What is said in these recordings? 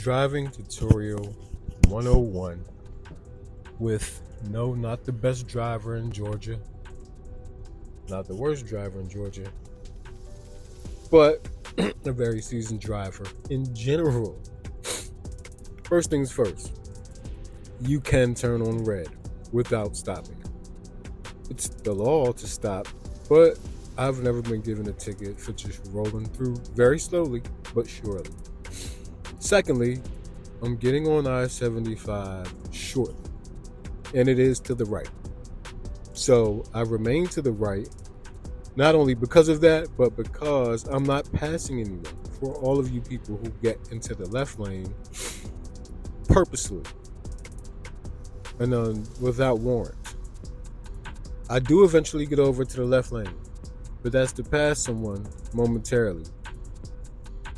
Driving Tutorial 101 with no, not the best driver in Georgia, not the worst driver in Georgia, but a very seasoned driver in general. First things first, you can turn on red without stopping. It's the law to stop, but I've never been given a ticket for just rolling through very slowly but surely. Secondly, I'm getting on I-75 shortly, and it is to the right. So I remain to the right, not only because of that, but because I'm not passing anyone. For all of you people who get into the left lane purposely and without warrant. I do eventually get over to the left lane, but that's to pass someone momentarily.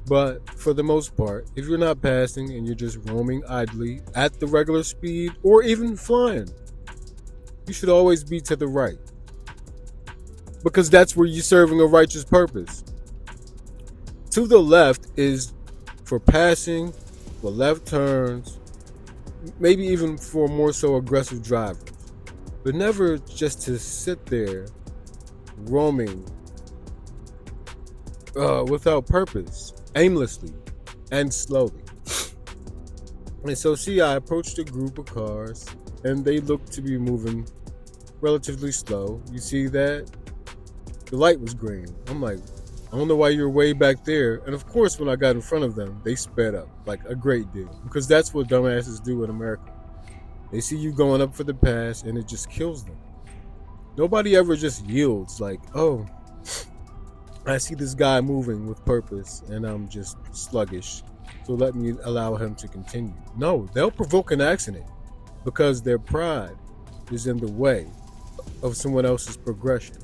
But for the most part, if you're not passing and you're just roaming idly at the regular speed or even flying, you should always be to the right, because that's where you're serving a righteous purpose. To the left is for passing, for left turns, maybe even for more so aggressive drivers, but never just to sit there roaming without purpose, aimlessly and slowly. And so I approached a group of cars and they looked to be moving relatively slow. You see that? The light was green. I'm like, I don't know why you're way back there. And of course, when I got in front of them, they sped up like a great deal, because that's what dumbasses do in America. They see you going up for the pass and it just kills them. Nobody ever just yields like, oh, I see this guy moving with purpose and I'm just sluggish, so let me allow him to continue. No, they'll provoke an accident because their pride is in the way of someone else's progression.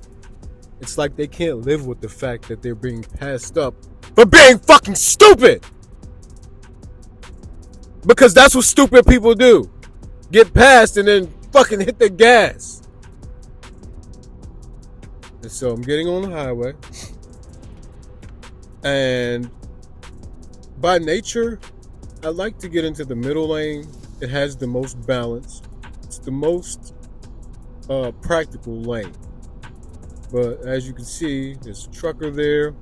It's like they can't live with the fact that they're being passed up for being fucking stupid. Because that's what stupid people do. Get passed and then fucking hit the gas. And so I'm getting on the highway. And by nature, I like to get into the middle lane. It has the most balance. It's the most practical lane. But as you can see, there's a trucker there.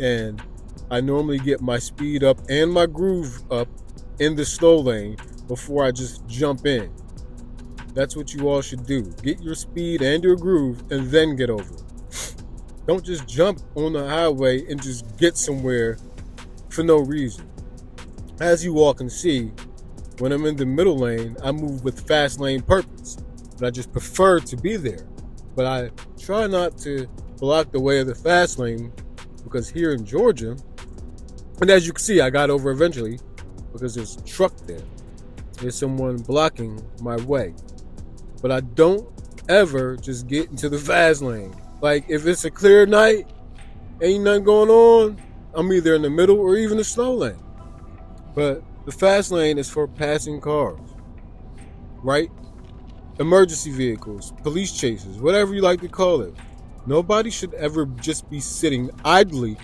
And I normally get my speed up and my groove up in the slow lane before I just jump in. That's what you all should do. Get your speed and your groove and then get over. Don't just jump on the highway and just get somewhere for no reason. As you all can see, when I'm in the middle lane, I move with fast lane purpose. But I just prefer to be there. But I try not to block the way of the fast lane, because here in Georgia, and as you can see, I got over eventually because there's a truck there. There's someone blocking my way. But I don't ever just get into the fast lane. Like, if it's a clear night, ain't nothing going on, I'm either in the middle or even the slow lane. But the fast lane is for passing cars, right? Emergency vehicles, police chases, whatever you like to call it. Nobody should ever just be sitting idly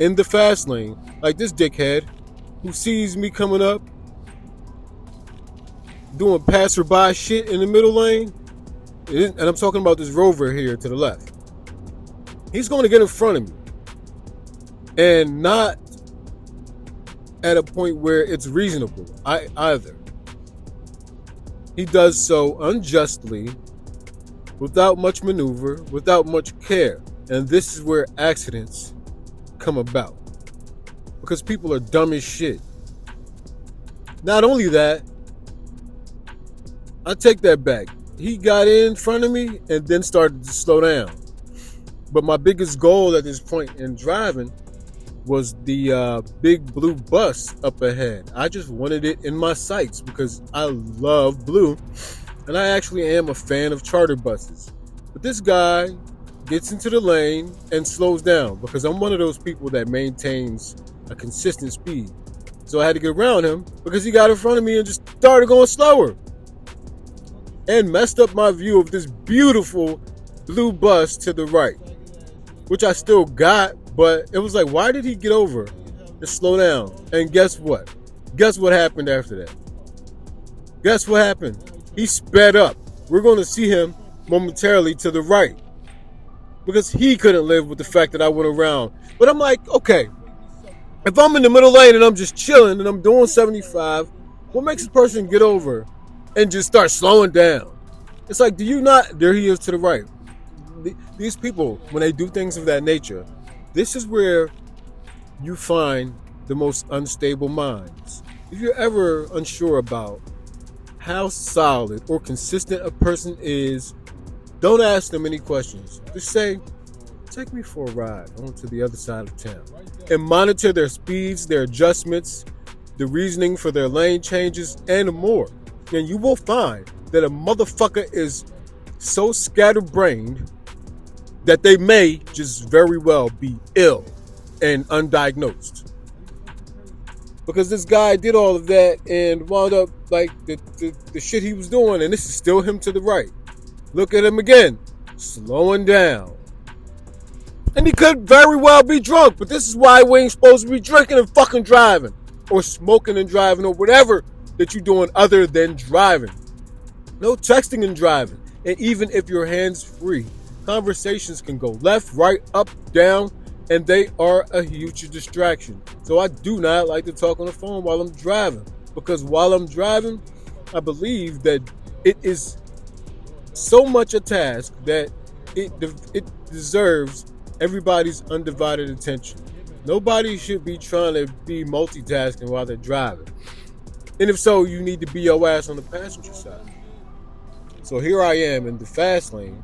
in the fast lane like this dickhead who sees me coming up doing passerby shit in the middle lane. And I'm talking about this Rover here to the left. He's going to get in front of me, and not at a point where it's reasonable either. He does so unjustly, without much maneuver, without much care. And this is where accidents come about, because people are dumb as shit. Not only that, I take that back. He got in front of me and then started to slow down. But my biggest goal at this point in driving was the big blue bus up ahead. I just wanted it in my sights because I love blue, and I actually am a fan of charter buses. But this guy gets into the lane and slows down, because I'm one of those people that maintains a consistent speed. So I had to get around him because he got in front of me and just started going slower, and messed up my view of this beautiful blue bus to the right, which I still got. But it was like, why did he get over and slow down? And guess what? Guess what happened after that? Guess what happened? He sped up. We're going to see him momentarily to the right because he couldn't live with the fact that I went around. But I'm like, okay, if I'm in the middle lane and I'm just chilling and I'm doing 75, what makes a person get over and just start slowing down? It's like, do you not? There he is to the right. These people, when they do things of that nature, this is where you find the most unstable minds. If you're ever unsure about how solid or consistent a person is, don't ask them any questions. Just say, take me for a ride onto the other side of town. And monitor their speeds, their adjustments, the reasoning for their lane changes, and more. And you will find that a motherfucker is so scatterbrained that they may just very well be ill and undiagnosed. Because this guy did all of that and wound up like the shit he was doing, and this is still him to the right. Look at him again, slowing down. And he could very well be drunk, but this is why we ain't supposed to be drinking and fucking driving, or smoking and driving, or whatever that you're doing other than driving. No texting and driving. And even if your hands free, conversations can go left, right, up, down, and they are a huge distraction. So I do not like to talk on the phone while I'm driving, because while I'm driving, I believe that it is so much a task that it deserves everybody's undivided attention. Nobody should be trying to be multitasking while they're driving. And if so, you need to be your ass on the passenger side. So here I am in the fast lane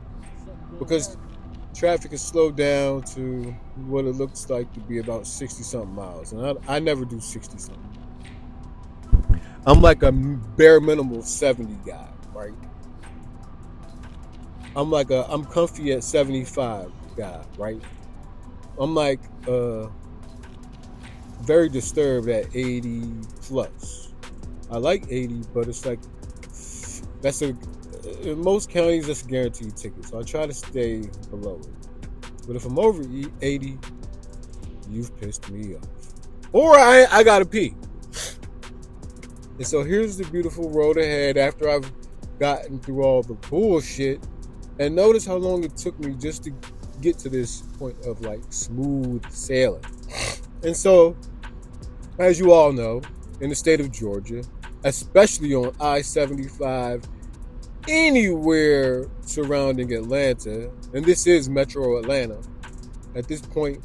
because traffic is slowed down to what it looks like to be about 60-something miles. And I never do 60-something. I'm like a bare minimal 70 guy, right? I'm comfy at 75 guy, right? I'm like very disturbed at 80 plus. I like 80, but it's like in most counties that's a guaranteed ticket. So I try to stay below it. But if I'm over 80, you've pissed me off. Or I gotta pee. And so here's the beautiful road ahead after I've gotten through all the bullshit. And notice how long it took me just to get to this point of like smooth sailing. And so, as you all know, in the state of Georgia, especially on I-75, anywhere surrounding Atlanta, and this is Metro Atlanta, at this point,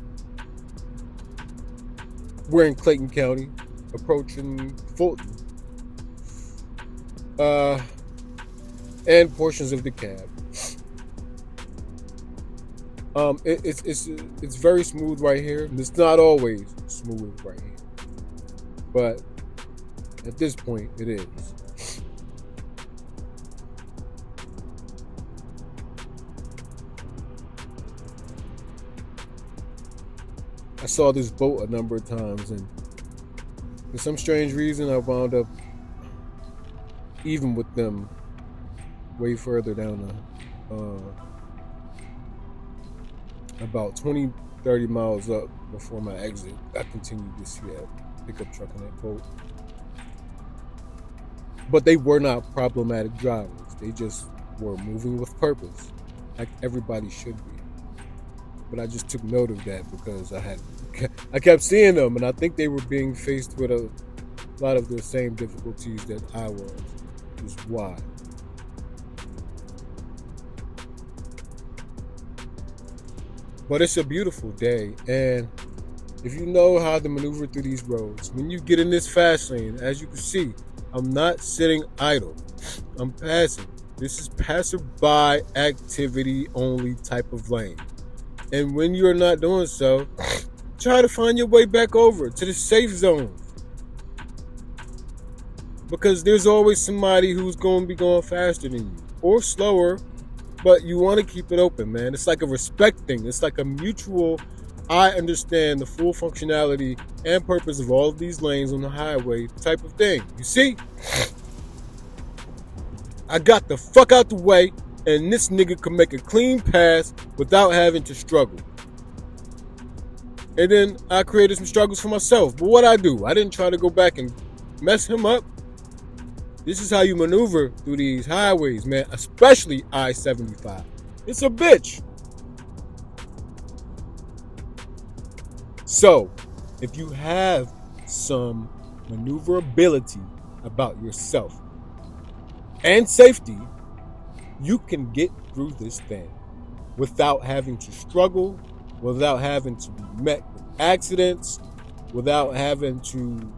we're in Clayton County, approaching Fulton, and portions of DeKalb. It's very smooth right here. And it's not always smooth right here, but at this point, it is. I saw this boat a number of times, and for some strange reason, I wound up even with them way further down the about 20, 30 miles up before my exit. I continued to see that pickup truck and that boat. But they were not problematic drivers. They just were moving with purpose, like everybody should be. But I just took note of that because I kept seeing them, and I think they were being faced with a lot of the same difficulties that I was. Is why. But it's a beautiful day, and if you know how to maneuver through these roads, when you get in this fast lane, as you can see, I'm not sitting idle. I'm passing. This is passerby activity only type of lane. And when you're not doing so, try to find your way back over to the safe zone. Because there's always somebody who's going to be going faster than you or slower, but you want to keep it open, man. It's like a respect thing. It's like a mutual, I understand the full functionality and purpose of all of these lanes on the highway type of thing. You see? I got the fuck out the way, and this nigga could make a clean pass without having to struggle. And then I created some struggles for myself. But what I do, I didn't try to go back and mess him up. This is how you maneuver through these highways, man, especially I-75. It's a bitch. So, if you have some maneuverability about yourself and safety, you can get through this thing without having to struggle, without having to be met with accidents, without having to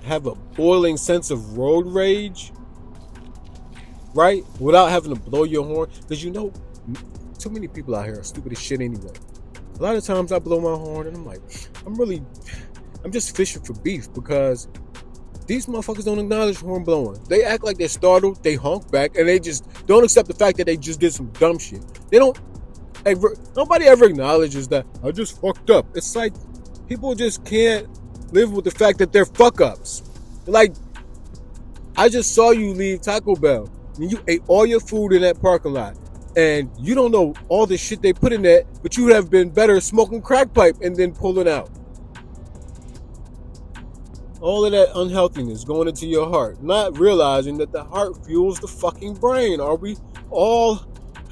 have a boiling sense of road rage, right? Without having to blow your horn. Because too many people out here are stupid as shit anyway. A lot of times I blow my horn and I'm like, I'm just fishing for beef, because these motherfuckers don't acknowledge horn blowing. They act like they're startled, they honk back, and they just don't accept the fact that they just did some dumb shit. Nobody ever acknowledges that I just fucked up. It's like people just can't live with the fact that they're fuck ups. Like, I just saw you leave Taco Bell and you ate all your food in that parking lot, and you don't know all the shit they put in that, but you would have been better smoking crack pipe and then pulling out. All of that unhealthiness going into your heart, not realizing that the heart fuels the fucking brain. Are we all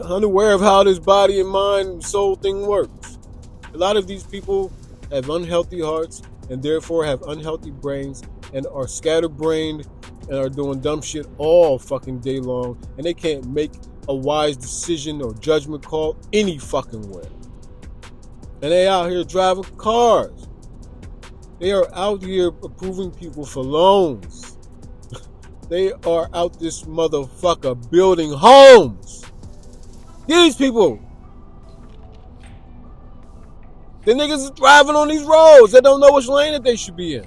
unaware of how this body and mind and soul thing works? A lot of these people have unhealthy hearts and therefore have unhealthy brains and are scatterbrained and are doing dumb shit all fucking day long, and they can't make a wise decision or judgment call any fucking way. And they out here driving cars. They are out here approving people for loans. They are out this motherfucker building homes. These people. The niggas is driving on these roads. They don't know which lane that they should be in.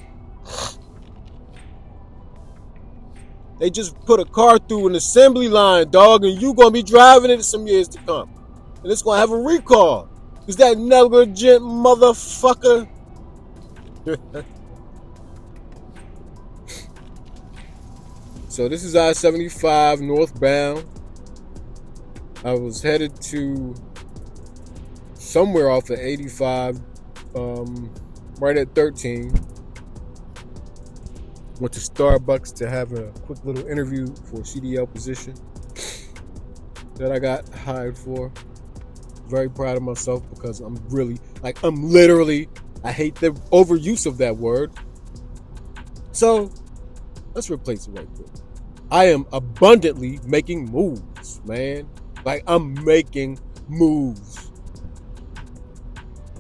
They just put a car through an assembly line, dog, and you gonna be driving it some years to come. And it's gonna have a recall. Is that negligent motherfucker? So this is I-75 northbound. I was headed to somewhere off of 85, right at 13. Went to Starbucks to have a quick little interview for a CDL position that I got hired for. Very proud of myself, because I'm literally, I hate the overuse of that word. So let's replace it right quick. I am abundantly making moves, man. Like, I'm making moves.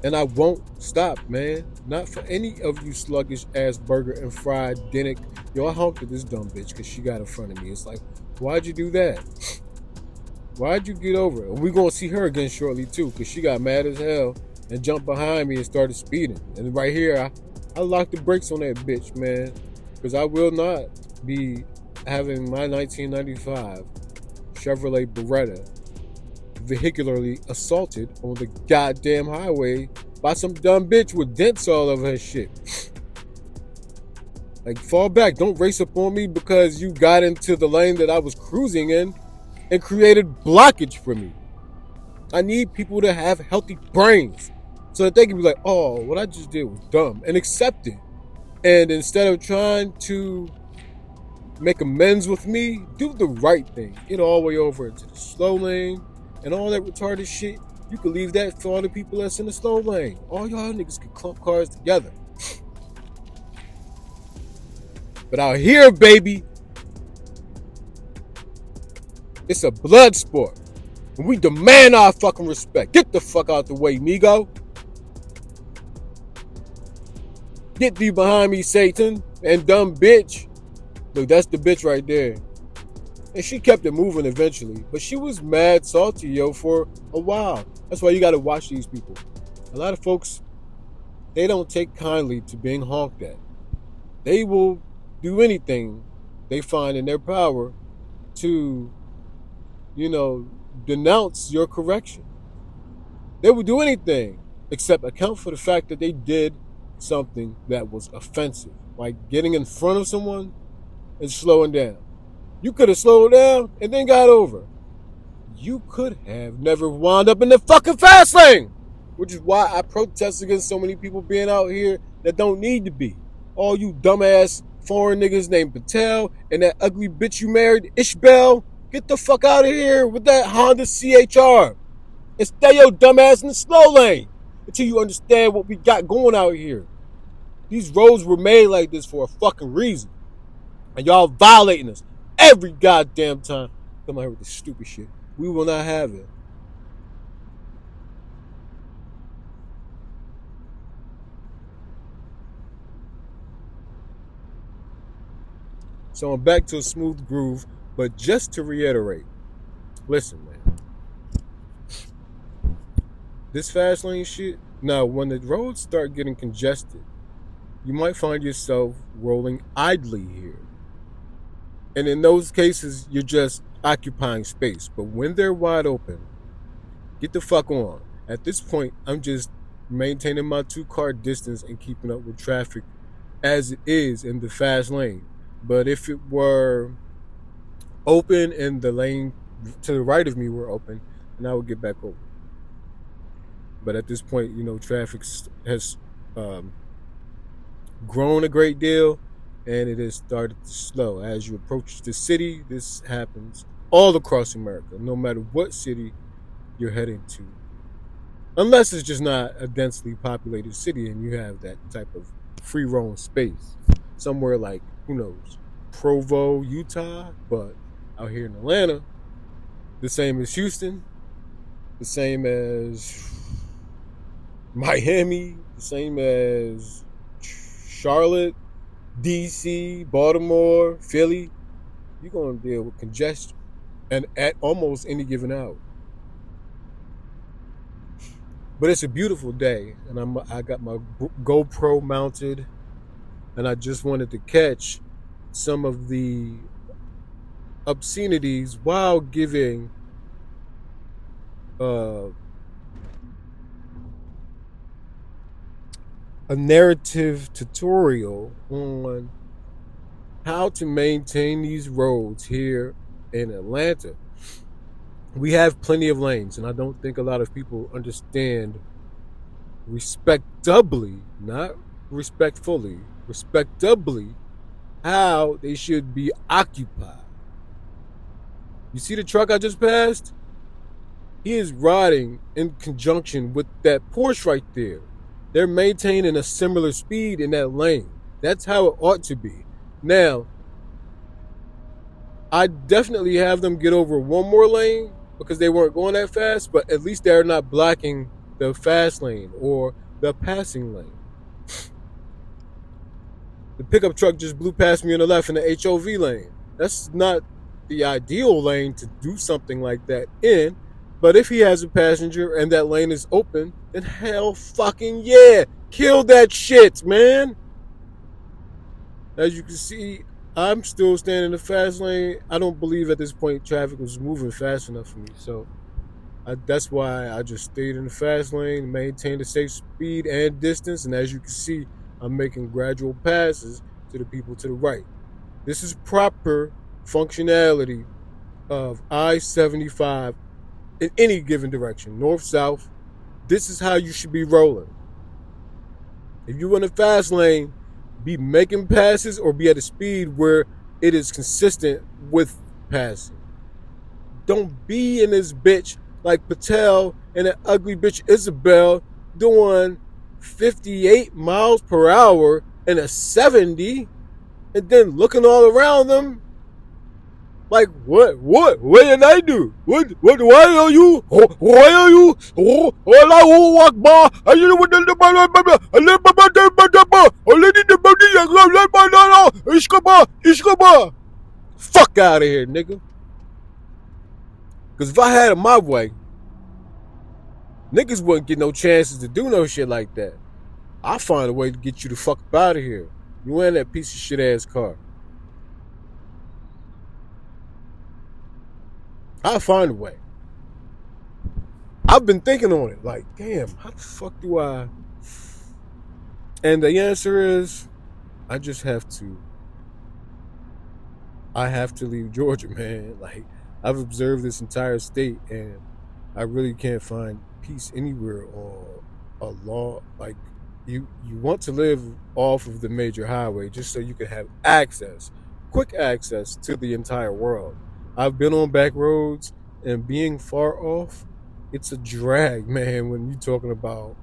And I won't stop, man. Not for any of you sluggish ass burger and fried Dinnick. Yo, I honked at this dumb bitch because she got in front of me. It's like, why'd you do that? Why'd you get over it? We're going to see her again shortly, too, because she got mad as hell and jumped behind me and started speeding. And right here, I locked the brakes on that bitch, man, because I will not be having my 1995 Chevrolet Beretta vehicularly assaulted on the goddamn highway by some dumb bitch with dents all over her shit. Like, fall back. Don't race up on me because you got into the lane that I was cruising in and created blockage for me. I need people to have healthy brains so that they can be like, oh, what I just did was dumb, and accept it. And instead of trying to make amends with me, do the right thing. Get all the way over into the slow lane and all that retarded shit. You can leave that for all the people that's in the slow lane. All y'all niggas can clump cars together. But out here, baby, it's a blood sport. And we demand our fucking respect. Get the fuck out the way, Migo. Get thee behind me, Satan, and dumb bitch. Look, that's the bitch right there. And she kept it moving eventually. But she was mad salty, yo, for a while. That's why you got to watch these people. A lot of folks, they don't take kindly to being honked at. They will do anything they find in their power to, denounce your correction. They will do anything except account for the fact that they did something that was offensive, like getting in front of someone and slowing down. You could have slowed down and then got over. You could have never wound up in the fucking fast lane. which is why I protest against so many people being out here that don't need to be. All you dumbass foreign niggas named Patel and that ugly bitch you married, Ishbel, get the fuck out of here with that Honda CHR and stay your dumbass in the slow lane until you understand what we got going out here. These roads were made like this for a fucking reason. And y'all violating us every goddamn time. Come out here with this stupid shit. We will not have it. So I'm back to a smooth groove, but just to reiterate, listen, man. This fast lane shit, now when the roads start getting congested, you might find yourself rolling idly here. And in those cases, you're just occupying space. But when they're wide open, get the fuck on. At this point, I'm just maintaining my 2-car distance and keeping up with traffic as it is in the fast lane. But if it were open and the lane to the right of me were open, then I would get back over. But at this point, traffic has grown a great deal, and it has started to slow. As you approach the city, this happens all across America, no matter what city you're heading to. Unless it's just not a densely populated city and you have that type of free roam space. Somewhere like, who knows, Provo, Utah, but out here in Atlanta, the same as Houston, the same as Miami, the same as Charlotte, DC, Baltimore, Philly, you're going to deal with congestion and at almost any given hour. But it's a beautiful day, and I got my GoPro mounted, and I just wanted to catch some of the obscenities while giving a narrative tutorial on how to maintain these roads here in Atlanta. We have plenty of lanes, and I don't think a lot of people understand respectably, not respectfully, respectably, how they should be occupied. You see the truck I just passed? He is riding in conjunction with that Porsche right there. They're maintaining a similar speed in that lane. That's how it ought to be. Now, I definitely have them get over one more lane because they weren't going that fast, but at least they're not blocking the fast lane or the passing lane. The pickup truck just blew past me on the left in the HOV lane. That's not the ideal lane to do something like that in, but if he has a passenger and that lane is open, then hell fucking yeah, kill that shit, man. As you can see, I'm still standing in the fast lane. I don't believe at this point traffic was moving fast enough for me, so that's why I just stayed in the fast lane, maintained a safe speed and distance, and as you can see, I'm making gradual passes to the people to the right. This is proper functionality of I-75 in any given direction, north, south. This is how you should be rolling. If you're in a fast lane, be making passes or be at a speed where it is consistent with passing. Don't be in this bitch like Patel and that ugly bitch Isabel doing 58 miles per hour in a 70 and then looking all around them like, what did I do? Why are you, fuck out of here, nigga. Because if I had it my way, niggas wouldn't get no chances to do no shit like that. I'll find a way to get you the fuck up out of here. You in that piece of shit ass car. I'll find a way. I've been thinking on it. Like, damn, how the fuck do I? And the answer is, I just have to. I have to leave Georgia, man. Like, I've observed this entire state, and I really can't find peace anywhere or a law like you want to live off of the major highway just so you can have access, quick access to the entire world. I've been on back roads and being far off, it's a drag, man, when you're talking about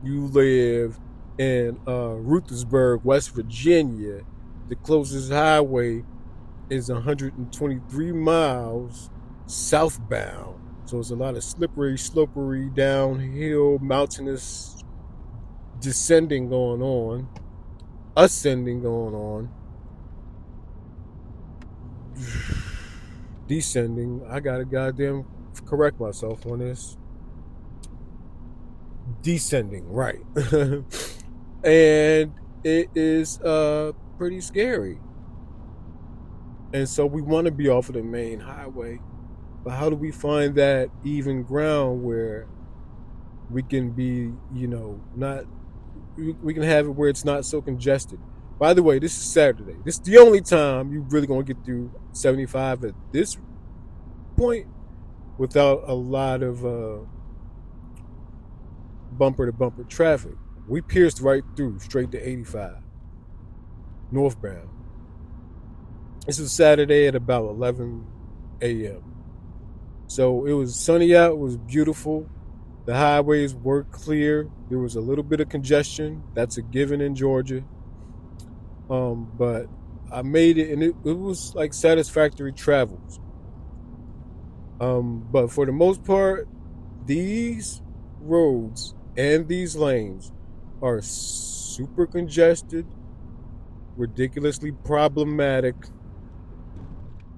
you live in Rutherford, West Virginia. The closest highway is 123 miles southbound. So it's a lot of slippery, slopery, downhill, mountainous descending going on, ascending going on, descending. I gotta goddamn correct myself on this. Descending, right. And it is pretty scary. And so we want to be off of the main highway. But how do we find that even ground where we can be, not, we can have it where it's not so congested? By the way, this is Saturday. This is the only time you really going to get through 75 at this point without a lot of bumper to bumper traffic. We pierced right through straight to 85 northbound. This was Saturday at about 11 a.m. So it was sunny out, it was beautiful. The highways were clear. There was a little bit of congestion. That's a given in Georgia. But I made it, and it was like satisfactory travels. But for the most part, these roads and these lanes are super congested, ridiculously problematic,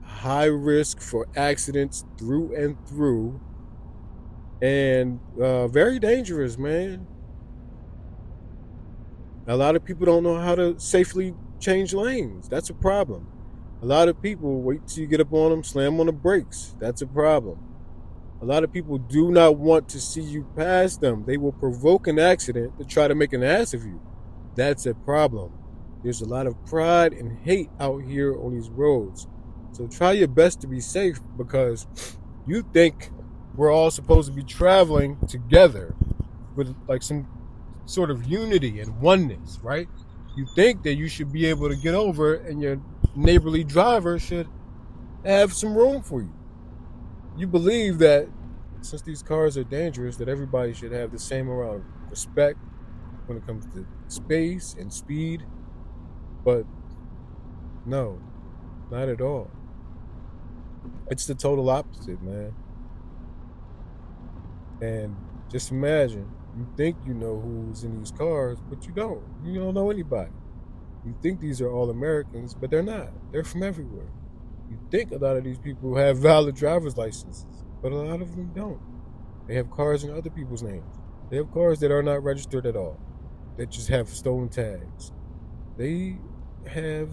high risk for accidents through and through, and very dangerous, man. A lot of people don't know how to safely change lanes. That's a problem. A lot of people wait till you get up on them, slam on the brakes. That's a problem. A lot of people do not want to see you pass them. They will provoke an accident to try to make an ass of you. That's a problem. There's a lot of pride and hate out here on these roads. So try your best to be safe, because you think we're all supposed to be traveling together with like some sort of unity and oneness, right? You think that you should be able to get over, and your neighborly driver should have some room for you. You believe that since these cars are dangerous, that everybody should have the same amount of respect when it comes to space and speed. But no, not at all. It's the total opposite, man. And just imagine, you think you know who's in these cars, but you don't. You don't know anybody. You think these are all Americans, but they're not. They're from everywhere. You think a lot of these people have valid driver's licenses, but a lot of them don't. They have cars in other people's names. They have cars that are not registered at all, that just have stolen tags. They have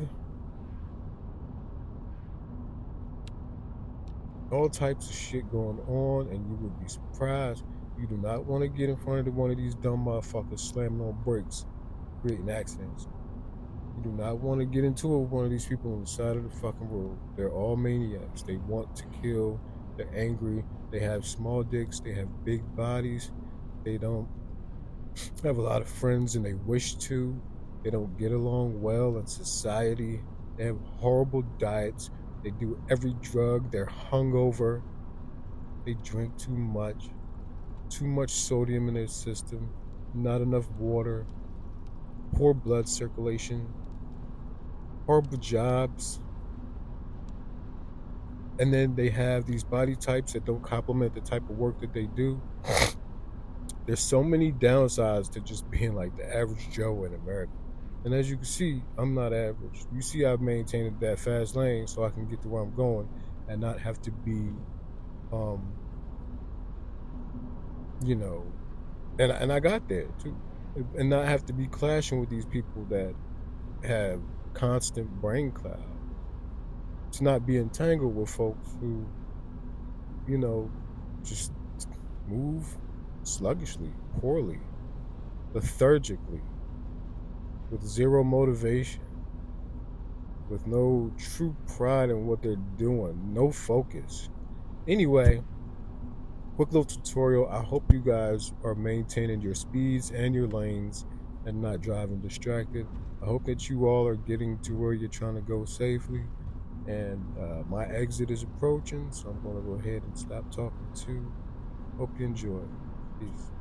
all types of shit going on, and you would be surprised. You do not want to get in front of one of these dumb motherfuckers slamming on brakes, creating accidents. You do not want to get into it with one of these people on the side of the fucking road. They're all maniacs. They want to kill. They're angry. They have small dicks. They have big bodies. They don't have a lot of friends, and they wish to. They don't get along well in society. They have horrible diets. They do every drug. They're hungover. They drink too much sodium in their system, not enough water, poor blood circulation, horrible jobs. And then they have these body types that don't complement the type of work that they do. There's so many downsides to just being like the average Joe in America. And as you can see, I'm not average. You see, I've maintained that fast lane so I can get to where I'm going and not have to be, and I got there too, and not have to be clashing with these people that have constant brain cloud. To not be entangled with folks who, just move sluggishly, poorly, lethargically, with zero motivation, with no true pride in what they're doing, no focus. Anyway, quick little tutorial. I hope you guys are maintaining your speeds and your lanes and not driving distracted. I hope that you all are getting to where you're trying to go safely. And my exit is approaching, so I'm going to go ahead and stop talking too. Hope you enjoy. Peace.